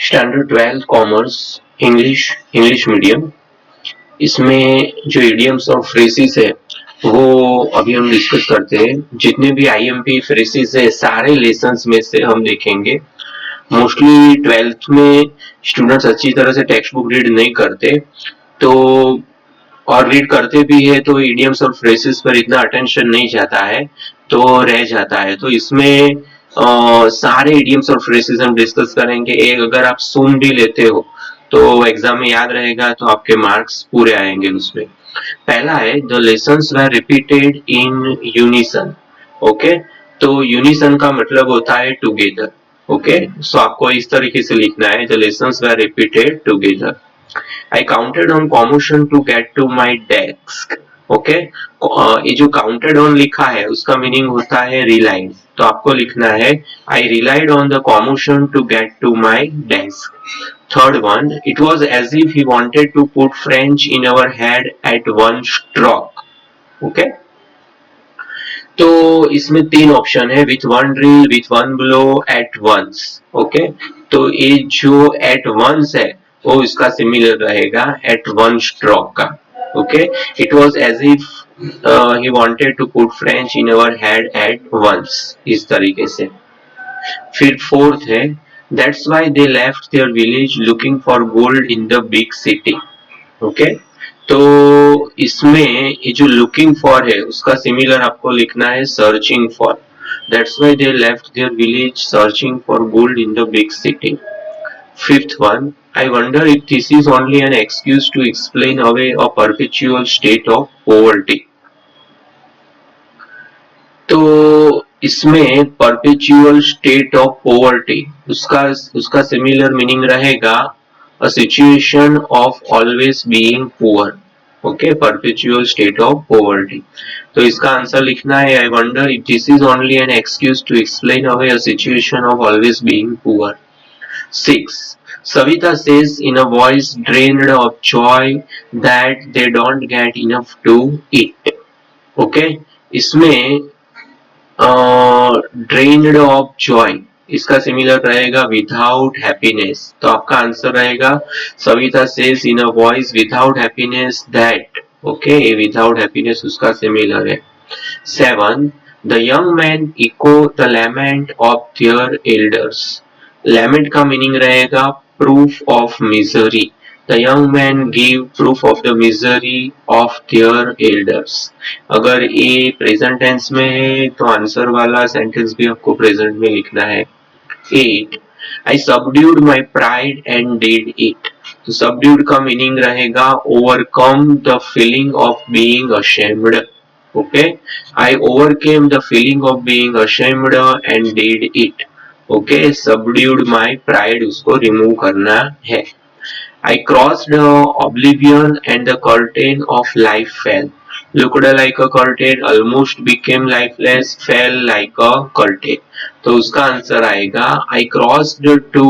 Standard 12 commerce English medium. इसमें जो idioms और फ्रेजेस है वो अभी हम डिस्कस करते हैं। जितने भी आईएमपी फ्रेजेस है सारे लेसन्स में से हम देखेंगे। मोस्टली 12th में स्टूडेंट्स अच्छी तरह से टेक्स्ट बुक रीड नहीं करते, तो और रीड करते भी है तो इडियम्स और फ्रेजेस पर इतना अटेंशन नहीं जाता है, तो रह जाता है। तो इसमें सारे इडियम्स और फ्रेजेस हम डिस्कस करेंगे। एक अगर आप सुन भी लेते हो तो एग्जाम में याद रहेगा, तो आपके मार्क्स पूरे आएंगे उसमें। पहला है the lessons were repeated in unison. Okay, तो यूनिसन का मतलब होता है टुगेदर। ओके, सो आपको इस तरीके से लिखना है the lessons were repeated together. I counted on commotion to get to my desk. Okay, ये जो काउंटेड ऑन लिखा है उसका मीनिंग होता है रिलाइड। तो आपको लिखना है I relied on the commotion to get to my desk. Third one, it was as if he wanted to put French in our head at one stroke. Okay, तो इसमें तीन ऑप्शन है, with one drill, with one blow, at once. Okay, तो ये जो eight once है वो इसका सिमिलर रहेगा एट वन स्ट्रोक का। Okay, it was as if he wanted to put French in our head at once, इस तरीके से। फिर फोर्थ है that's why they left their village looking for gold in the big city. Okay, तो इसमें ये जो लुकिंग फॉर है उसका सिमिलर आपको लिखना है searching for. That's why they left their village searching for gold in the big city. Fifth one, I wonder if this is only an excuse to explain away a perpetual state of poverty. तो इसमें perpetual state of poverty उसका similar meaning रहेगा a situation of always being poor. Okay, perpetual state of poverty। तो इसका answer लिखना है I wonder if this is only an excuse to explain away a situation of always being poor. 6. Savita says in a voice drained of joy that they don't get enough to eat. Okay, इसमें drained of Joy इसका similar रहेगा without happiness. तो आपका answer रहेगा Savita says in a voice without happiness that. Okay, without happiness उसका similar है। 7. The young man echo the lament of their elders. Lament का meaning रहेगा proof of misery. The young man give proof of the misery of their elders. अगर ये present tense में है तो answer वाला सेंटेंस भी आपको प्रेजेंट में लिखना है। 8. I subdued my pride and did it. तो subdued का मीनिंग रहेगा overcome the feeling of being ashamed. Okay, I overcame the feeling of being ashamed and did it. Okay, subdued my pride उसको remove करना है। I crossed oblivion and the curtain of life fell. Looked like a curtain, almost became lifeless, fell like a curtain. तो उसका answer आएगा I crossed to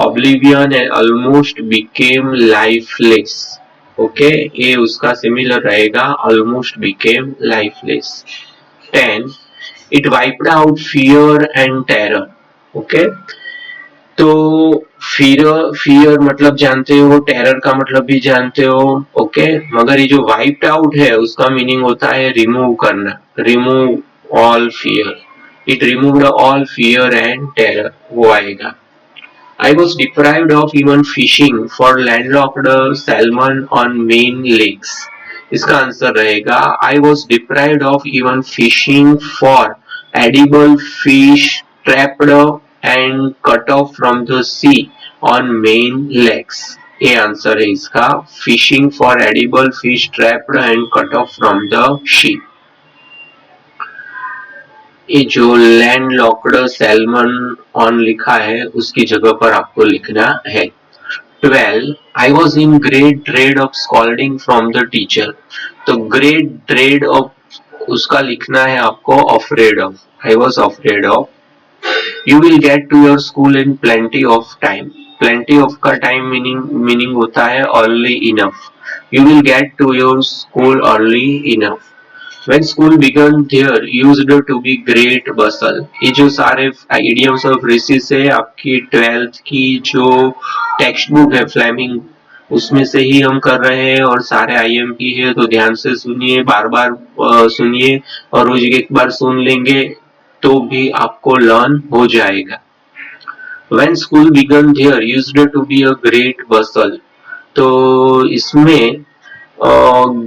oblivion and almost became lifeless. Okay, ये उसका similar रहेगा almost became lifeless. 10. It wiped out fear and terror. Okay, तो fear मतलब जानते हो, टेरर का मतलब भी जानते हो। ओके, मगर ये जो वाइप्ड आउट है उसका मीनिंग होता है रिमूव करना, remove all fear. It removed all fear and terror, वो आएगा। I was deprived of even fishing for landlocked salmon on main lakes. इसका आंसर रहेगा I was deprived of even fishing for edible fish trapped and cut off from the sea on main lakes. ये answer है इसका, fishing for edible fish trapped and cut off from the sea। ये जो land locked salmon on लिखा है उसकी जगह पर आपको लिखना है। 12. I was in great dread of scolding from the teacher. तो great dread of उसका लिखना है आपको afraid of. I was afraid of. You will get to your school in plenty of time. Plenty of का time meaning होता है early enough. You will get to your school early enough. When school began there used to be great bustle. ये जो सारे idioms और phrases है आपकी 12th की जो टेक्स्ट बुक है फ्लेमिंग उसमें से ही हम कर रहे हैं और सारे IMP है तो ध्यान से सुनिए बार बार सुनिए और रोज एक बार सुन लेंगे तो भी आपको लर्न हो जाएगा. When school began there used to be a great bustle. तो इसमें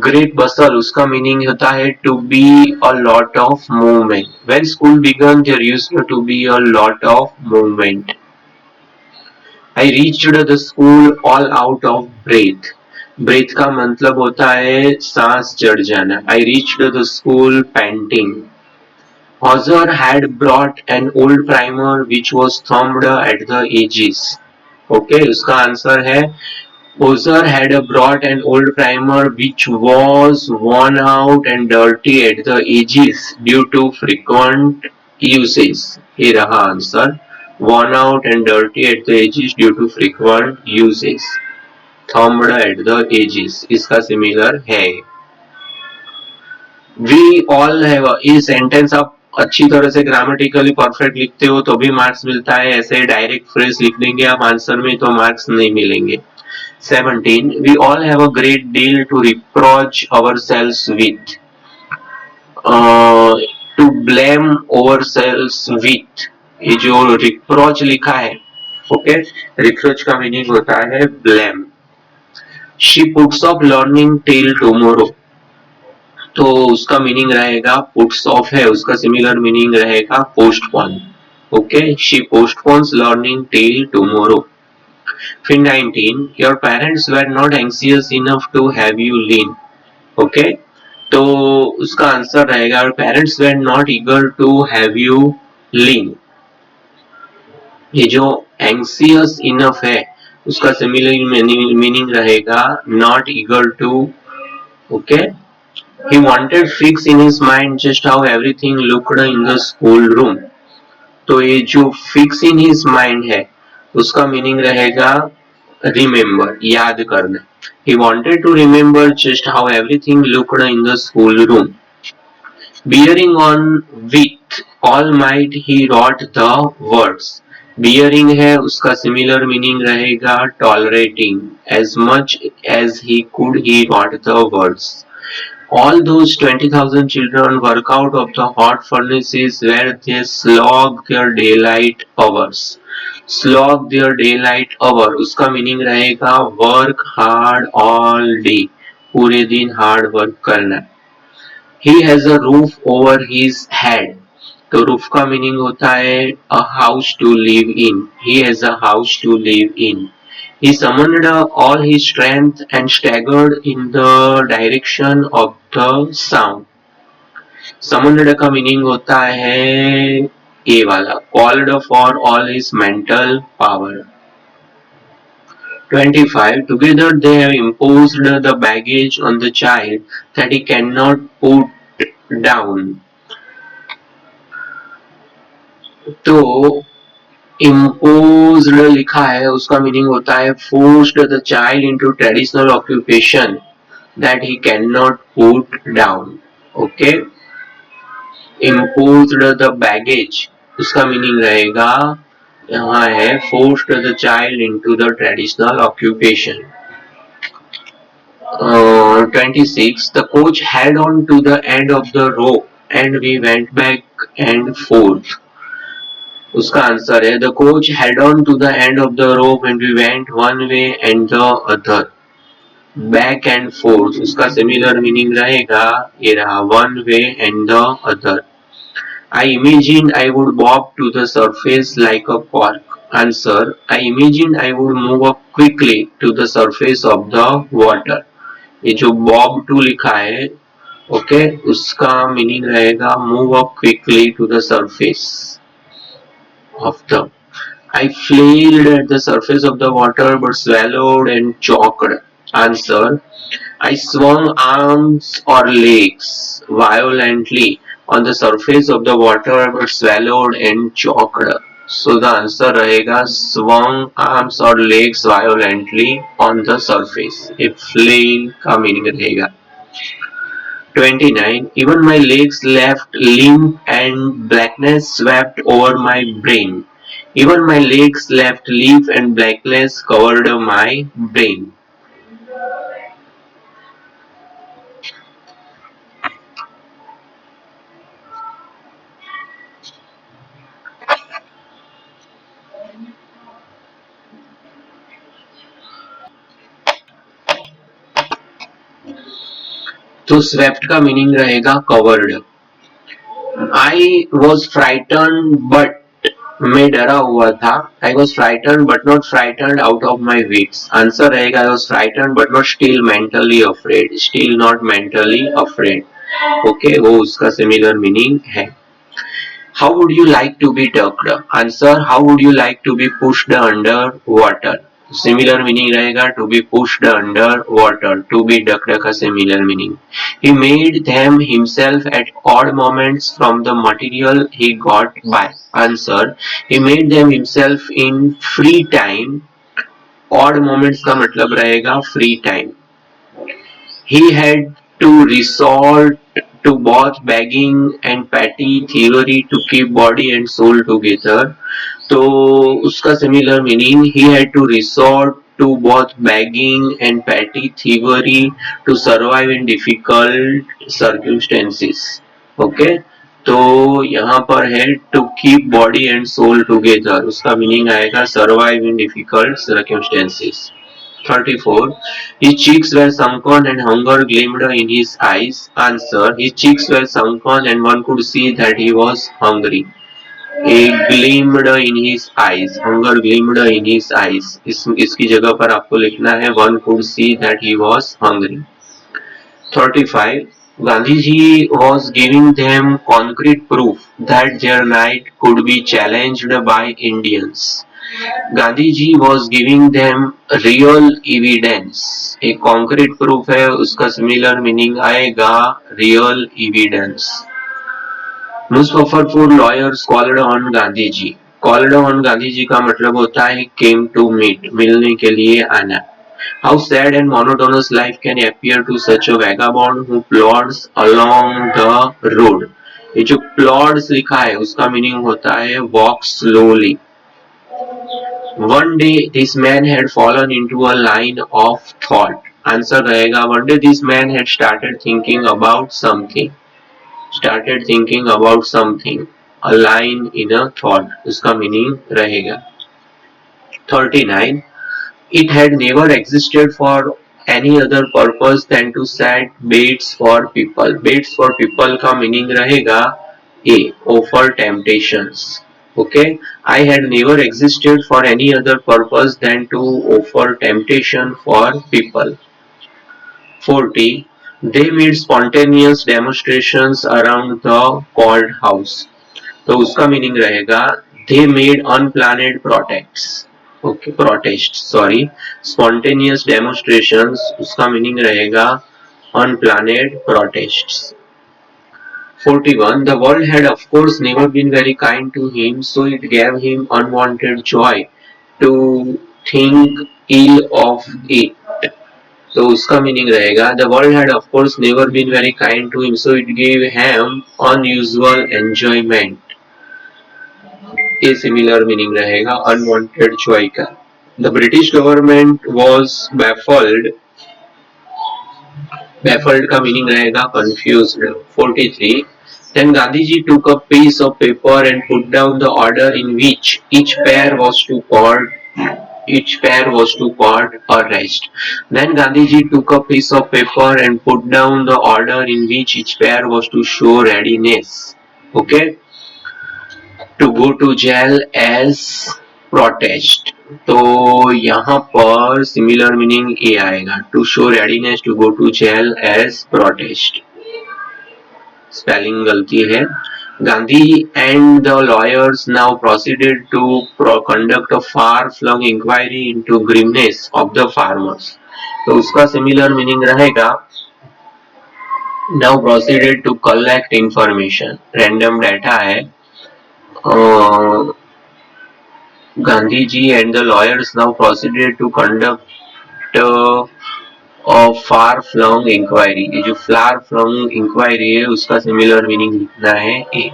ग्रेट बसल उसका मीनिंग होता है to be a lot of movement. When school began there used to be a lot of movement. I reached the school all out of breath. Breath का मतलब होता है सांस चढ़ जाना. I reached the school panting. Hauser had brought an old primer which was thumbed at the edges. Okay, उसका answer है Hauser had brought an old primer which was worn out and dirty at the edges due to frequent uses. ये रहा answer worn out and dirty at the edges due to frequent uses. Thumbed at the edges इसका similar है. We all have ये sentence आप अच्छी तरह से grammatically perfect लिखते हो तो भी मार्क्स मिलता है. ऐसे डायरेक्ट फ्रेज लिख देंगे आप आंसर में तो मार्क्स नहीं मिलेंगे. 17. We all have a great deal to reproach ourselves with. To blame ourselves with. ये जो reproach लिखा है, ओके, reproach का मीनिंग होता है blame. She puts off learning till tomorrow. तो उसका मीनिंग रहेगा puts off है उसका सिमिलर मीनिंग रहेगा postpone. Okay, she postpones learning till tomorrow. Fin 19. Your parents were not anxious enough to have you lean. Okay, तो उसका answer रहेगा your parents were not eager to have you lean. ये जो anxious enough है उसका similar meaning रहेगा not eager to. Okay, he wanted fix in his mind just how everything looked in the school room. तो ये जो fix in his mind है उसका मीनिंग रहेगा remember, याद करना. He wanted to remember just how everything looked in the schoolroom. Bearing on with all might he wrought the words. Bearing है उसका similar meaning रहेगा tolerating. As much as he could he wrought the words. All those 20,000 children work out of the hot furnaces where they slog their daylight hours. Slog their daylight hour उसका meaning रहेगा work hard all day. पूरे दिन hard work करना. He has a roof over his head. तो roof का meaning होता है a house to live in. He has a house to live in. He summoned all his strength and staggered in the direction of the sound. Summoned का meaning होता है ये वाला called for all his mental power. 25. Together they have imposed the baggage on the child that he cannot put down. तो imposed लिखा है उसका meaning होता है forced the child into traditional occupation that he cannot put down. Okay, imposed the baggage उसका meaning रहेगा यहाँ है forced the child into the traditional occupation. 26. The coach held on to the end of the rope and we went back and forth. उसका answer है the coach held on to the end of the rope and we went one way and the other. Back and forth उसका similar meaning रहेगा ये रहा one way and the other. I imagined I would bob to the surface like a cork. Answer. I imagined I would move up quickly to the surface of the water. ये जो bob to लिखा है okay उसका meaning रहेगा move up quickly to the surface of the. I flailed at the surface of the water but swallowed and choked. Answer. I swung arms or legs violently on the surface of the water but swallowed and choked. So the answer रहेगा swung arms or legs violently on the surface. A flail का meaning रहेगा. 29. Even my legs left limp and blackness swept over my brain. Even my legs left limp and blackness covered my brain. तो swept का meaning रहेगा covered. I was frightened but मैं डरा हुआ था. I was frightened but not frightened out of my wits. Answer रहेगा I was frightened but not still mentally afraid. Still not mentally afraid. Okay वो उसका similar meaning है. How would you like to be ducked? Answer. How would you like to be pushed under water? Similar meaning रहेगा to be pushed under water. To be ducked का similar meaning. He made them himself at odd moments from the material he got by. Answer. He made them himself in free time. Odd moments का मतलब रहेगा free time. He had to resort to both begging and petty thievery to keep body and soul together. तो उसका similar meaning he had to resort to both begging and petty thievery to survive in difficult circumstances. Okay? तो यहाँ पर है to keep body and soul together. उसका meaning आएगा survive in difficult circumstances. 34. His cheeks were sunken and hunger gleamed in his eyes. Answer. His cheeks were sunken and one could see that he was hungry. He gleamed in his eyes. Hunger gleamed in his eyes. इसकी जगह पर आपको लिखना है one could see that he was hungry. 35. Gandhiji was giving them concrete proof that their night could be challenged by Indians. Gandhiji was giving them real evidence. एक concrete proof है उसका similar meaning आएगा real evidence. Muzaffarpur lawyers called on Gandhiji. Called on Gandhiji का मतलब होता है came to meet, मिलने के लिए आना. How sad and monotonous life can appear to such a vagabond who plods along the road. ये जो plods लिखा है उसका meaning होता है walk slowly. One day this man had fallen into a line of thought. Answer रहेगा one day this man had started thinking about something. Started thinking about something. A line in a thought. उसका meaning रहेगा. 39. It had never existed for any other purpose than to set baits for people. Baits for people का meaning रहेगा A. Offer temptations. Okay, I had never existed for any other purpose than to offer temptation for people. 40. They made spontaneous demonstrations around the cold house. तो उसका meaning रहेगा they made unplanned protests. Okay, protests, sorry. Spontaneous demonstrations, उसका meaning रहेगा unplanned protests. 41. The world had of course never been very kind to him, so it gave him unwanted joy to think ill of it. तो उसका meaning रहेगा the world had of course never been very kind to him, so it gave him unusual enjoyment. ये similar meaning रहेगा unwanted joy का. The British government was baffled. Baffled का meaning रहेगा confused. 43. Then Gandhiji took a piece of paper and put down the order in which each pair was to call arrest. Then Gandhiji took a piece of paper and put down the order in which each pair was to show readiness. Okay, to go to jail as protest. तो यहाँ पर similar meaning ए आएगा to show readiness to go to jail as protest. Spelling गलती है. Gandhi and the lawyers now proceeded to conduct a far-flung inquiry into grimness of the farmers. तो उसका similar meaning रहेगा now proceeded to collect information. Random data है. Gandhiji and the lawyers now proceeded to conduct far flung inquiry, ये जो फार flung inquiry है उसका similar meaning लिखना है ए।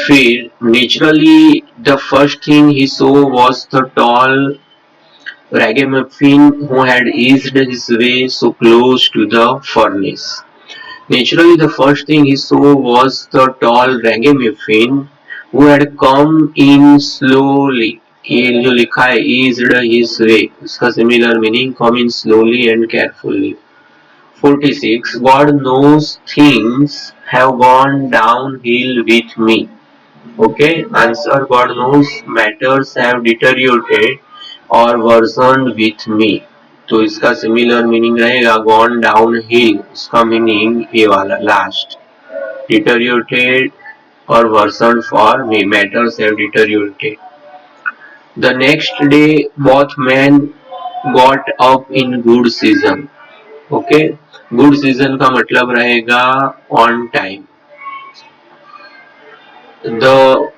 फिर naturally the first thing he so was the tall ragamuffin who had eased his way so close to the furnace. Naturally, the first thing he saw was the tall ragamuffin who had come in slowly. ये जो लिखा है eased his way, उसका similar meaning come in slowly and carefully. 46. God knows things have gone downhill with me. Okay, answer God knows matters have deteriorated or worsened with me. तो इसका similar meaning रहेगा gone downhill, इसका meaning ये वाला last, deteriorated or worsened for me, matters have deteriorated. The next day both men got up in good season. Okay, good season का मतलब रहेगा on time. The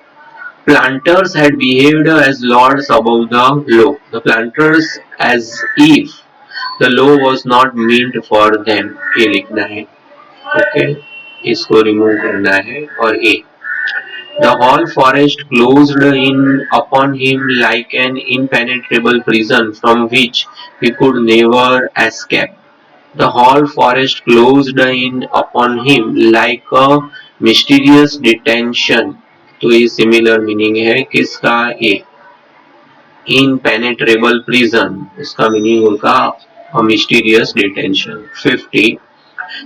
planters had behaved as lords above the law. The planters as if the law was not meant for them. ये लिखना है, okay, इसको remove करना है और ए। The whole forest closed in upon him like an impenetrable prison from which he could never escape. The whole forest closed in upon him like a mysterious detention. तो ये similar meaning है किसका, ए। impenetrable prison, इसका meaning होगा a mysterious detention. 50.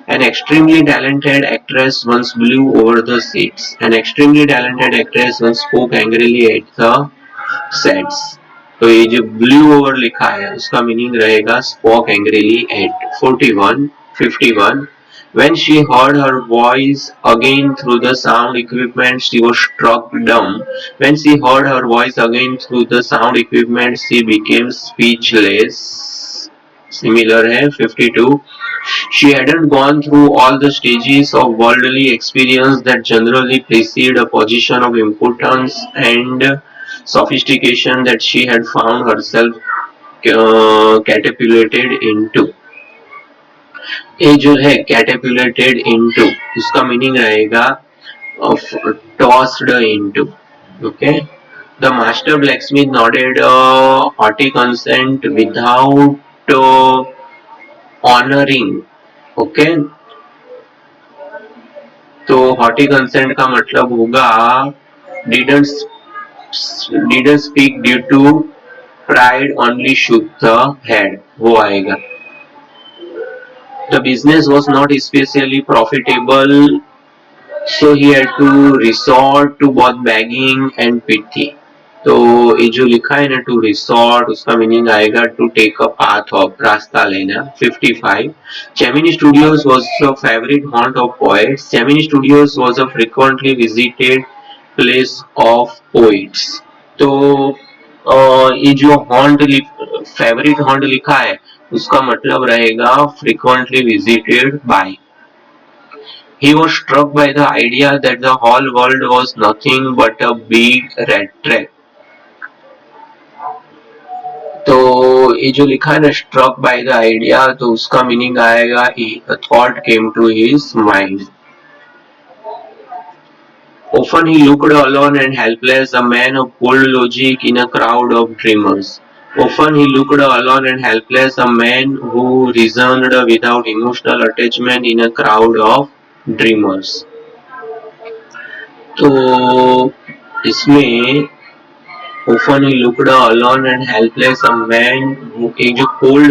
An extremely talented actress once blew over the seats. An extremely talented actress once spoke angrily at the sets. तो ये जो blue over लिखा है उसका मीनिंग रहेगा spoke angrily eight. 41. 51. When she heard her voice again through the sound equipment, she was struck dumb. When she heard her voice again through the sound equipment, she became speechless. Similar है 52. She hadn't gone through all the stages of worldly experience that generally precede a position of importance and sophistication that she had found herself catapulted into. ये जो है catapulted into, उसका meaning रहेगा tossed into. Okay. The master blacksmith nodded haughty consent without honoring. Okay. तो haughty consent का मतलब होगा didn't speak due to pride, only shook the head, वो आएगा. The business was not especially profitable, so he had to resort to both begging and pity. तो ये जो लिखा है ना टू रिसॉर्ट, उसका मीनिंग आएगा to take a path of, रास्ता लेना. 55. Gemini Studios was a favorite haunt of poets. Gemini Studios was a frequently visited place of poets. तो ये जो हॉन्ट फेवरेट हॉन्ट लिखा है उसका मतलब रहेगा frequently visited by. He was struck by the idea that the whole world was nothing but a big rat trap. तो ये जो लिखा है ना struck by the idea, तो उसका मीनिंग आएगा a thought came to his mind. Often he looked alone and helpless, a man of cold logic in a crowd of dreamers. Often he looked alone and helpless, a man who reasoned without emotional attachment in a crowd of dreamers. तो इसमें often he looked alone and helpless, a man who, एक जो cold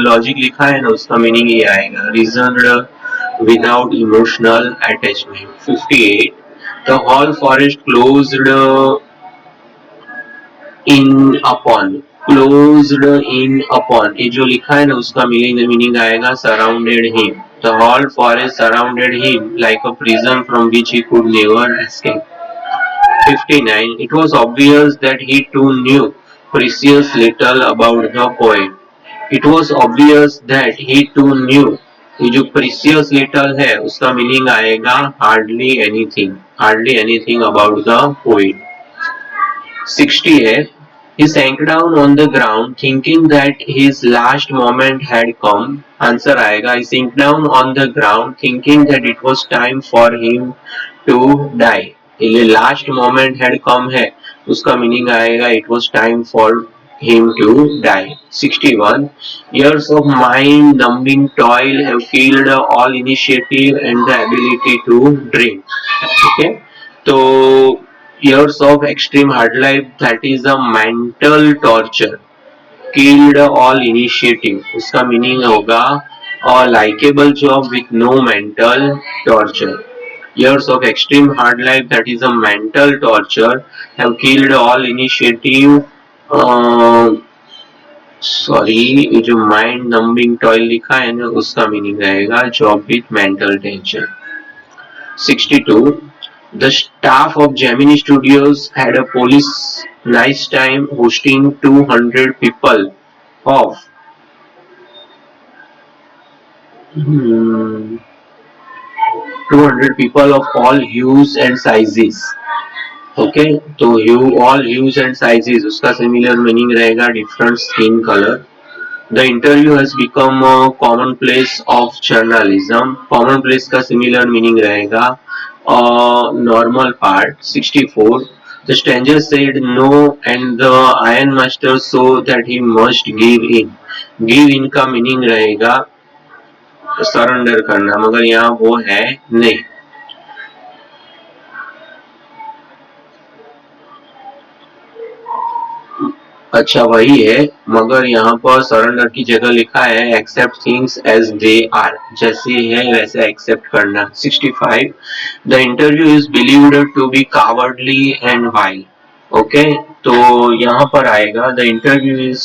logic लिखा है ना उसका meaning ये आएगा reasoned without emotional attachment. 58. The whole forest closed in upon. Closed in upon. ये जो लिखा है ना उसका मीनिंग आएगा surrounded him. The whole forest surrounded him like a prison from which he could never escape. 59. It was obvious that he too knew precious little about the poet. It was obvious that he too knew. ये जो precious little है उसका meaning आएगा hardly anything. Hardly anything about the poet. 60 है. He sank down on the ground thinking that his last moment had come. Answer आएगा he sank down on the ground thinking that it was time for him to die. ये last moment had come है उसका meaning आएगा it was time for him to die. 61 years of mind numbing toil have killed all initiative and the ability to dream. Okay, so years of extreme hard life, that is a mental torture, killed all initiative. उसका meaning होगा a likable job with no mental torture. Years of extreme hard life, that is a mental torture, have killed all initiative. Sorry, ये जो mind numbing toil लिखा है ना उसका meaning रहेगा job with mental tension. 62. The staff of Gemini Studios had a police nice time hosting 200 people of 200 people of all hues and sizes. Okay तो ह्यू all huge and sizes उसका similar meaning रहेगा different skin colour. The interview has become a commonplace of journalism. Commonplace का similar meaning रहेगा normal part. 64. The stranger said no and the iron master saw that he must give in. Give in का meaning रहेगा surrender करना मगर यहाँ वो है नहीं. अच्छा वही है मगर यहाँ पर सरेंडर की जगह लिखा है accept things as they are, जैसे है वैसे एक्सेप्ट करना. 65. The interview is believed to be cowardly and wild. Okay तो यहाँ पर आएगा the interview is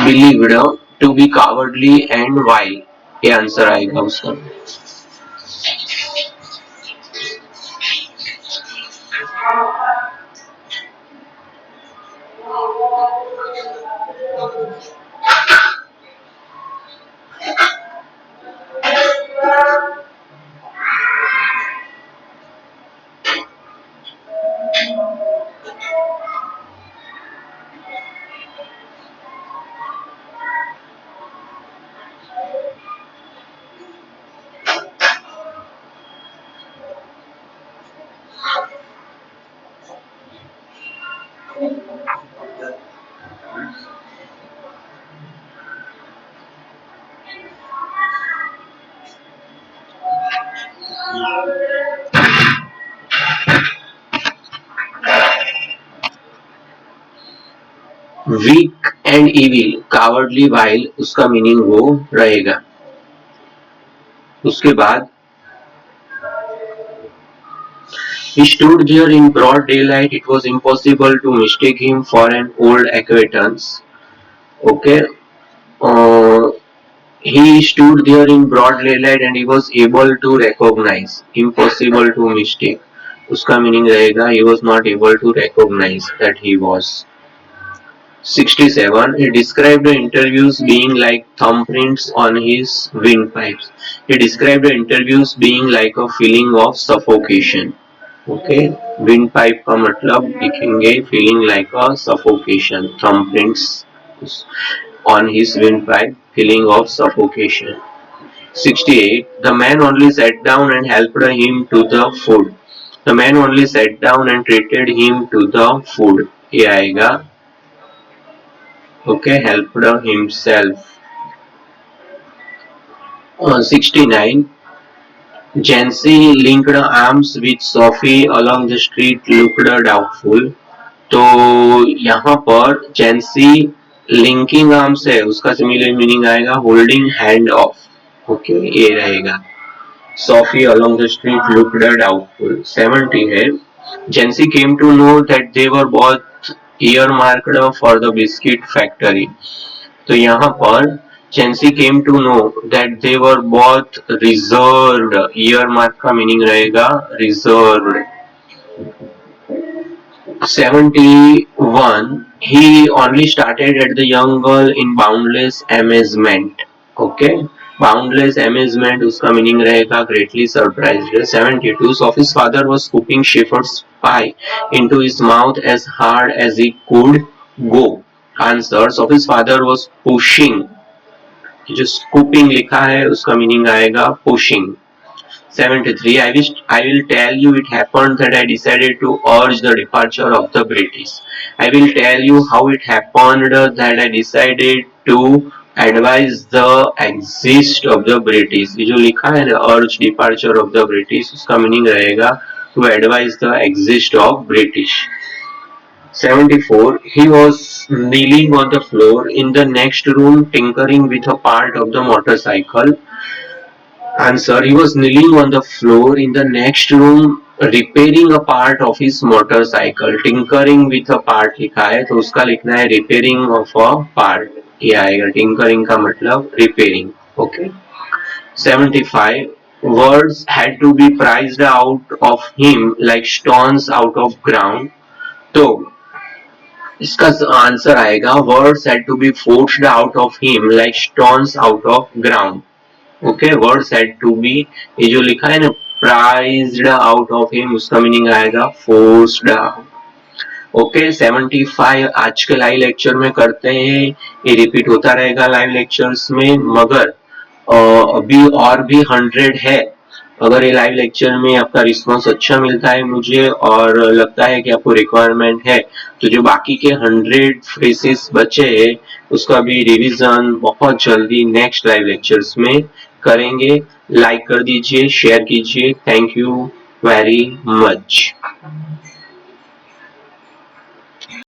believed to be cowardly and wild, ये आंसर आएगा उसका. Weak and evil, cowardly vile उसका मीनिंग वो रहेगा. उसके बाद he stood there in broad daylight. It was impossible to mistake him for an old acquaintance. Okay, uh, he stood there in broad daylight and he was able to recognize. Impossible to mistake उसका meaning रहेगा he was not able to recognize that he was. 67. He described the interviews being like thumbprints on his windpipes. He described the interviews being like a feeling of suffocation. Okay wind pipe का मतलब लिखेंगे feeling like a suffocation. Thumbprints on his wind pipe feeling of suffocation. 68. The man only sat down and helped him to the food. The man only sat down and treated him to the food. ये आएगा okay helped himself. 69. Jancy linked arms with Sophie along the street looked doubtful. तो यहाँ पर जेंसी linking arms है उसका similar meaning आएगा holding hand of. Okay ये रहेगा. Sophie along the street looked doubtful. 70 है जेंसी came to know that they were both earmarked for the biscuit factory. तो यहाँ पर जेंसी came to know that they were both reserved. Earmark का meaning रहेगा reserved. 71. He only started at the young girl in boundless amazement. Okay. Boundless amazement उसका meaning रहेगा greatly surprised. 72 Sophie's father was scooping shepherd's pie into his mouth as hard as he could go. Answer Sophie's father was pushing, जो scooping लिखा है उसका meaning आएगा pushing. 73 I will tell you it happened that I decided to urge the departure of the British. I will tell you how it happened that I decided to advise the exit of the British. ये जो लिखा है ना urge departure of the British, उसका meaning रहेगा to advise the exit of British. 74 He was kneeling on the floor in the next room tinkering with a part of the motorcycle. Answer: He was kneeling on the floor in the next room repairing a part of his motorcycle. Tinkering with a part लिखा है तो उसका लिखना है repairing of a part. ये आएगा tinkering का मतलब repairing. Okay. 75 Words had to be prized out of him like stones out of ground. तो इसका आंसर आएगा words had to be forced out of him like stones out of ground. Okay, words had to be, ये जो लिखा है ना prised out of him, उसका meaning आएगा फोर्स्ड आउट। ओके, 75 आज के लाइव लेक्चर में करते हैं, ये रिपीट होता रहेगा लाइव लेक्चर्स में, मगर अभी और भी 100 है। अगर ये लाइव लेक्चर में आपका रिस्पांस अच्छा मिलता है मुझे और लगता है कि आपको रिक्वायरमेंट है, तो जो बाकी के 100 फ्रेसेस बचे हैं उसका भी रिवीजन बहुत जल्दी नेक्स्ट लाइव लेक्चर्स में करेंगे। लाइक कर दीजिए, शेयर कीजिए। Thank you very much.